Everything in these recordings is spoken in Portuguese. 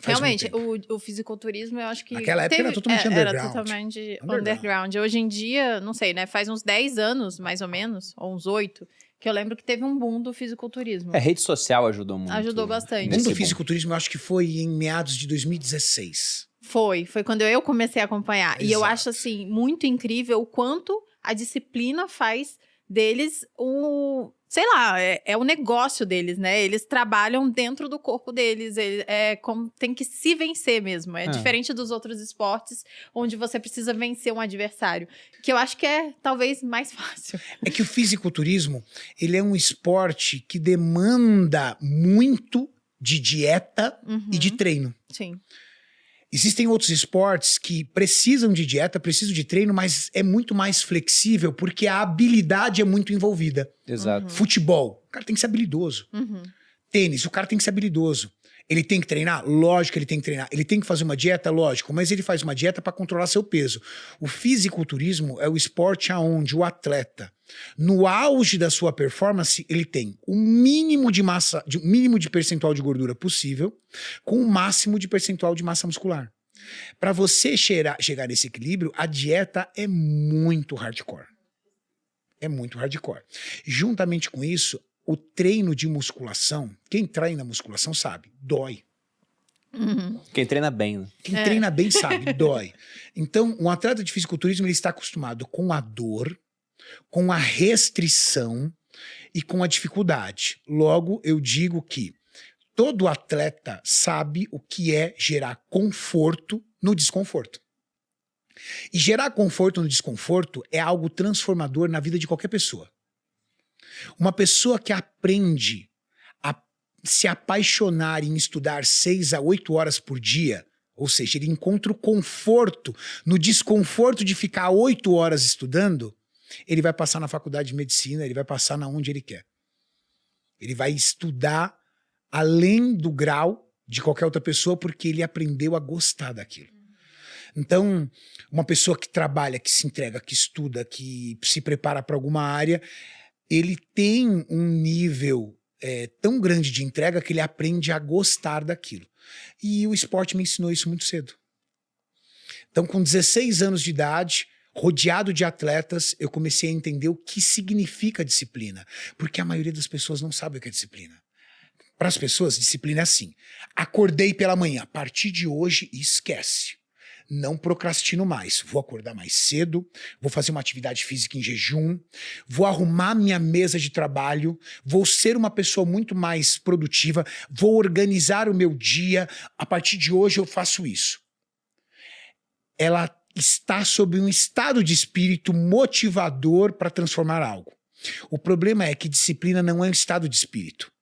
Faz Realmente, muito tempo. o fisiculturismo, eu acho que... Naquela época era totalmente Era underground. totalmente underground. Hoje em dia, não sei, né? Faz uns 10 anos, mais ou menos, ou uns 8, que eu lembro que teve um boom do fisiculturismo. A rede social ajudou muito. Ajudou bastante. O boom do fisiculturismo, eu acho que foi em meados de 2016. Foi quando eu comecei a acompanhar. Exato. E eu acho, assim, muito incrível o quanto a disciplina faz deles sei lá, é o negócio deles, né? Eles trabalham dentro do corpo deles, como tem que se vencer mesmo. É diferente dos outros esportes, onde você precisa vencer um adversário, que eu acho que é talvez mais fácil. É que o fisiculturismo, ele é um esporte que demanda muito de dieta e de treino. Sim. Existem outros esportes que precisam de dieta, precisam de treino, mas é muito mais flexível porque a habilidade é muito envolvida. Exato. Futebol, o cara tem que ser habilidoso. Tênis, o cara tem que ser habilidoso. Ele tem que treinar? Lógico que ele tem que treinar. Ele tem que fazer uma dieta? Lógico, mas ele faz uma dieta para controlar seu peso. O fisiculturismo é o esporte onde o atleta, no auge da sua performance, ele tem o mínimo de massa, o mínimo de percentual de gordura possível, com o máximo de percentual de massa muscular. Para você chegar nesse equilíbrio, a dieta é muito hardcore. É muito hardcore. Juntamente com isso, o treino de musculação, quem treina musculação sabe, dói. Quem treina bem, né? Quem treina bem sabe, dói. Então, um atleta de fisiculturismo, ele está acostumado com a dor, com a restrição e com a dificuldade. Logo, eu digo que todo atleta sabe o que é gerar conforto no desconforto. E gerar conforto no desconforto é algo transformador na vida de qualquer pessoa. Uma pessoa que aprende a se apaixonar em estudar 6 a 8 horas por dia, ou seja, ele encontra o conforto no desconforto de ficar 8 horas estudando, ele vai passar na faculdade de medicina, ele vai passar na onde ele quer. Ele vai estudar além do grau de qualquer outra pessoa porque ele aprendeu a gostar daquilo. Então, uma pessoa que trabalha, que se entrega, que estuda, que se prepara para alguma área, ele tem um nível tão grande de entrega que ele aprende a gostar daquilo. E o esporte me ensinou isso muito cedo. Então, com 16 anos de idade, rodeado de atletas, eu comecei a entender o que significa disciplina. Porque a maioria das pessoas não sabe o que é disciplina. Para as pessoas, disciplina é assim. Acordei pela manhã, a partir de hoje, esquece. Não procrastino mais. Vou acordar mais cedo, vou fazer uma atividade física em jejum, vou arrumar minha mesa de trabalho, vou ser uma pessoa muito mais produtiva, vou organizar o meu dia. A partir de hoje eu faço isso. Ela está sob um estado de espírito motivador para transformar algo. O problema é que disciplina não é um estado de espírito.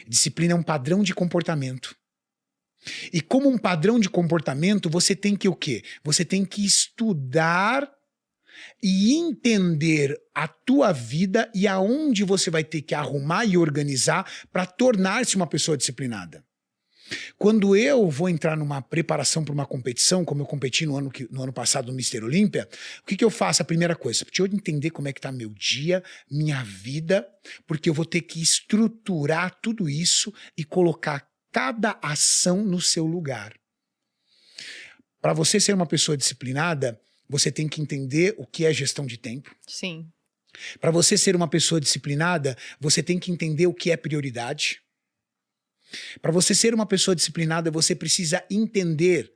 Disciplina é um padrão de comportamento. E como um padrão de comportamento, você tem que o quê? Você tem que estudar e entender a tua vida e aonde você vai ter que arrumar e organizar para tornar-se uma pessoa disciplinada. Quando eu vou entrar numa preparação para uma competição, como eu competi no ano passado no Mr. Olímpia, o que eu faço? A primeira coisa, deixa eu entender como é que está meu dia, minha vida, porque eu vou ter que estruturar tudo isso e colocar cada ação no seu lugar. Para você ser uma pessoa disciplinada, você tem que entender o que é gestão de tempo. Sim. Para você ser uma pessoa disciplinada, você tem que entender o que é prioridade. Para você ser uma pessoa disciplinada, você precisa entender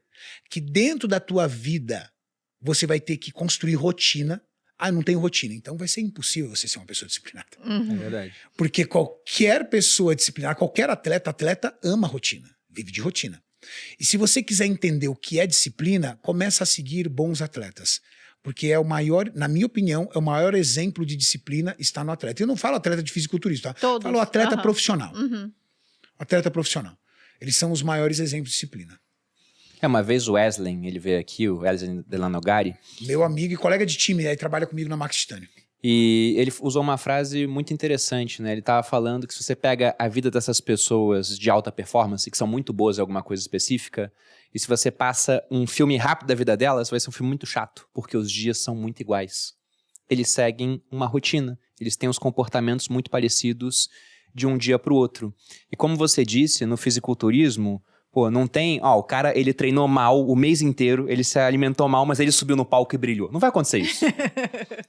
que dentro da tua vida você vai ter que construir rotina. Ah, não tenho rotina. Então vai ser impossível você ser uma pessoa disciplinada. É verdade. Porque qualquer pessoa disciplinada, qualquer atleta ama rotina, vive de rotina. E se você quiser entender o que é disciplina, começa a seguir bons atletas. Porque é o maior, na minha opinião, é o maior exemplo de disciplina está no atleta. Eu não falo atleta de fisiculturismo, tá? Todos. Falo atleta profissional. Uhum. Atleta profissional. Eles são os maiores exemplos de disciplina. Uma vez o Wesley, ele veio aqui, o Wesley Delanogari. Meu amigo e colega de time, aí trabalha comigo na Max Titânio. E ele usou uma frase muito interessante, né? Ele estava falando que se você pega a vida dessas pessoas de alta performance, que são muito boas em alguma coisa específica, e se você passa um filme rápido da vida delas, vai ser um filme muito chato, porque os dias são muito iguais. Eles seguem uma rotina, eles têm os comportamentos muito parecidos de um dia para o outro. E como você disse, no fisiculturismo, Pô, não tem... Ó, o cara, ele treinou mal o mês inteiro, ele se alimentou mal, mas ele subiu no palco e brilhou. Não vai acontecer isso.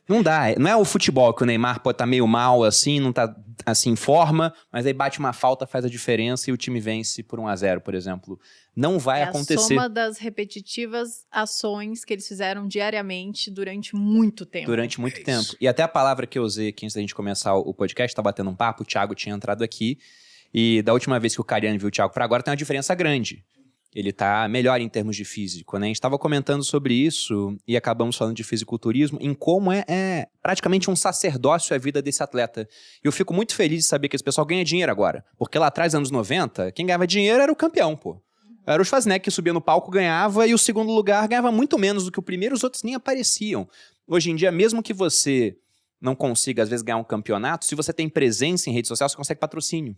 Não dá. Não é o futebol que o Neymar pode estar meio mal, assim, não tá, assim, em forma, mas aí bate uma falta, faz a diferença e o time vence por 1-0, por exemplo. Não vai acontecer. É a soma das repetitivas ações que eles fizeram diariamente durante muito tempo. Durante muito tempo. E até a palavra que eu usei aqui antes da gente começar o podcast, tá batendo um papo, o Thiago tinha entrado aqui, e da última vez que o Cariani viu o Thiago para agora tem uma diferença grande. Ele tá melhor em termos de físico, né? A gente tava comentando sobre isso e acabamos falando de fisiculturismo, em como é praticamente um sacerdócio a vida desse atleta. E eu fico muito feliz de saber que esse pessoal ganha dinheiro agora. Porque lá atrás, anos 90, quem ganhava dinheiro era o campeão, pô. Era o Schwarzenegger que subia no palco, ganhava, e o segundo lugar ganhava muito menos do que o primeiro, os outros nem apareciam. Hoje em dia, mesmo que você não consiga, às vezes, ganhar um campeonato, se você tem presença em rede social, você consegue patrocínio.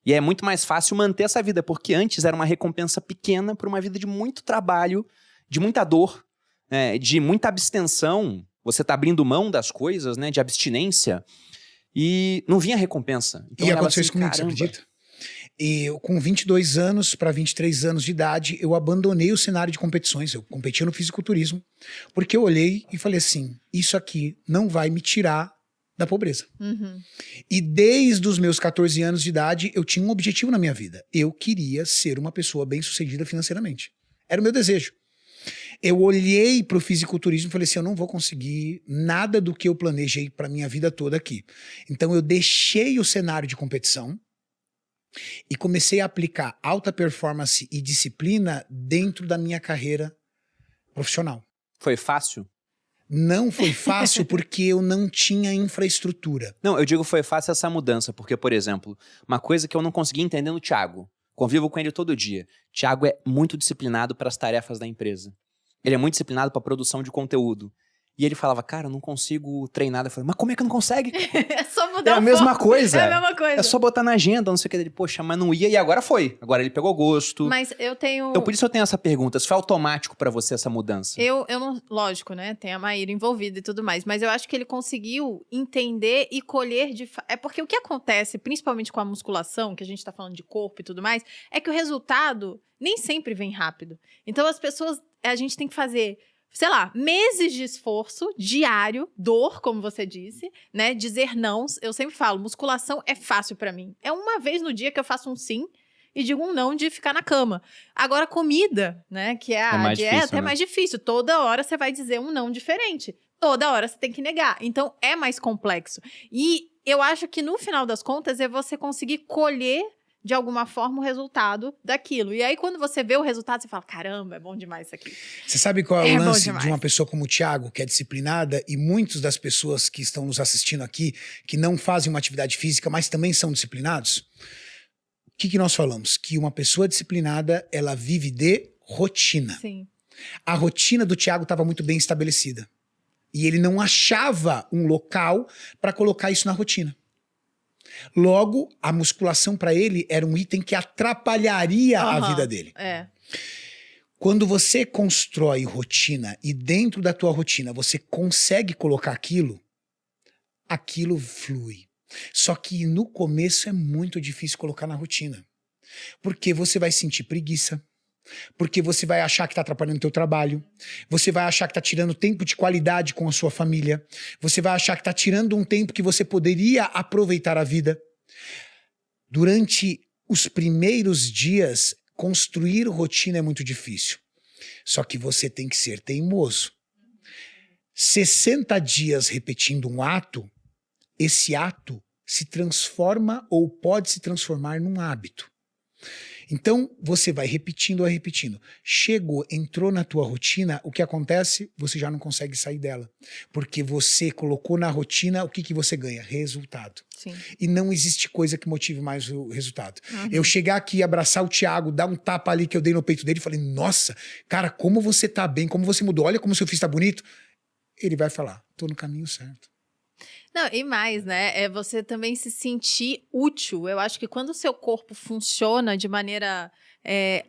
E é muito mais fácil manter essa vida, porque antes era uma recompensa pequena por uma vida de muito trabalho, de muita dor, né, de muita abstenção. Você tá abrindo mão das coisas, né, de abstinência, e não vinha recompensa. Então, e aconteceu isso comigo, você acredita? E eu, com 22 anos para 23 anos de idade, eu abandonei o cenário de competições. Eu competia no fisiculturismo, porque eu olhei e falei assim, isso aqui não vai me tirar da pobreza. E desde os meus 14 anos de idade, eu tinha um objetivo na minha vida. Eu queria ser uma pessoa bem-sucedida financeiramente. Era o meu desejo. Eu olhei para o fisiculturismo e falei assim, eu não vou conseguir nada do que eu planejei para minha vida toda aqui. Então eu deixei o cenário de competição e comecei a aplicar alta performance e disciplina dentro da minha carreira profissional. Foi fácil? Não foi fácil porque eu não tinha infraestrutura. Não, eu digo foi fácil essa mudança, porque, por exemplo, uma coisa que eu não consegui entender no Thiago, convivo com ele todo dia, Thiago é muito disciplinado para as tarefas da empresa. Ele é muito disciplinado para a produção de conteúdo. E ele falava, cara, eu não consigo treinar. Eu falei, mas como é que não consegue? É só mudar É a mesma foco. coisa. É a mesma coisa. É só botar na agenda, não sei o que. Ele, poxa, mas não ia. E agora foi. Agora ele pegou gosto. Mas eu tenho... Então, por isso eu tenho essa pergunta. Se foi automático pra você essa mudança? Eu não... Lógico, né? Tem a Maíra envolvida e tudo mais. Mas eu acho que ele conseguiu entender e colher de... É porque o que acontece, principalmente com a musculação, que a gente tá falando de corpo e tudo mais, é que o resultado nem sempre vem rápido. Então, as pessoas... A gente tem que fazer... sei lá, meses de esforço diário, dor, como você disse, né? Dizer não. Eu sempre falo, musculação é fácil pra mim. É uma vez no dia que eu faço um sim e digo um não de ficar na cama. Agora, comida, né? Que é a dieta, difícil, é né? mais difícil. Toda hora você vai dizer um não diferente. Toda hora você tem que negar. Então, é mais complexo. E eu acho que, no final das contas, é você conseguir colher de alguma forma o resultado daquilo. E aí, quando você vê o resultado, você fala, caramba, é bom demais isso aqui. Você sabe qual é o bom lance demais. de uma pessoa como o Thiago, que é disciplinada, e muitas das pessoas que estão nos assistindo aqui, que não fazem uma atividade física, mas também são disciplinados? O que nós falamos? Que uma pessoa disciplinada, ela vive de rotina. Sim. A rotina do Thiago estava muito bem estabelecida. E ele não achava um local para colocar isso na rotina. Logo, a musculação para ele era um item que atrapalharia a vida dele. É. Quando você constrói rotina e dentro da tua rotina você consegue colocar aquilo flui. Só que no começo é muito difícil colocar na rotina. Porque você vai sentir preguiça. Porque você vai achar que está atrapalhando o teu trabalho. Você vai achar que está tirando tempo de qualidade com a sua família. Você vai achar que está tirando um tempo que você poderia aproveitar a vida. Durante os primeiros dias, construir rotina é muito difícil. Só que você tem que ser teimoso. 60 dias repetindo um ato, esse ato se transforma ou pode se transformar num hábito. Então, você vai repetindo. Chegou, entrou na tua rotina, o que acontece? Você já não consegue sair dela. Porque você colocou na rotina, o que você ganha? Resultado. Sim. E não existe coisa que motive mais o resultado. Eu chegar aqui, abraçar o Thiago, dar um tapa ali que eu dei no peito dele e falei, nossa, cara, como você tá bem, como você mudou, olha como seu filho tá bonito. Ele vai falar, tô no caminho certo. Não, e mais, né? É você também se sentir útil. Eu acho que quando o seu corpo funciona de maneira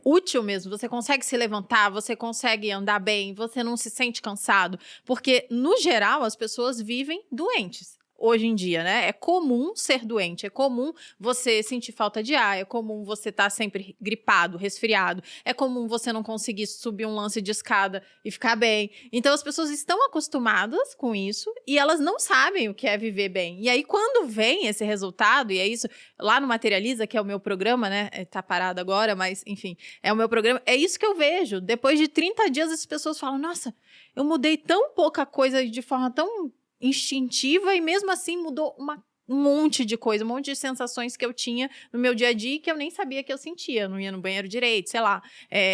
útil mesmo, você consegue se levantar, você consegue andar bem, você não se sente cansado. Porque, no geral, as pessoas vivem doentes. hoje em dia, né? É comum ser doente, é comum você sentir falta de ar, é comum você estar sempre gripado, resfriado, é comum você não conseguir subir um lance de escada e ficar bem. Então as pessoas estão acostumadas com isso e elas não sabem o que é viver bem. E aí quando vem esse resultado, e é isso, lá no Materializa, que é o meu programa, né? Tá parado agora, mas enfim, é o meu programa, é isso que eu vejo. Depois de 30 dias as pessoas falam, nossa, eu mudei tão pouca coisa de forma tão instintiva e mesmo assim mudou um monte de coisa, um monte de sensações que eu tinha no meu dia a dia que eu nem sabia que eu sentia. Eu não ia no banheiro direito, sei lá,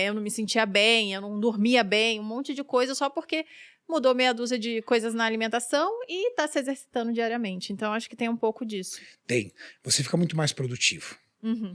eu não me sentia bem, eu não dormia bem, um monte de coisa só porque mudou meia dúzia de coisas na alimentação e tá se exercitando diariamente. Então, acho que tem um pouco disso. Tem. Você fica muito mais produtivo. Uhum.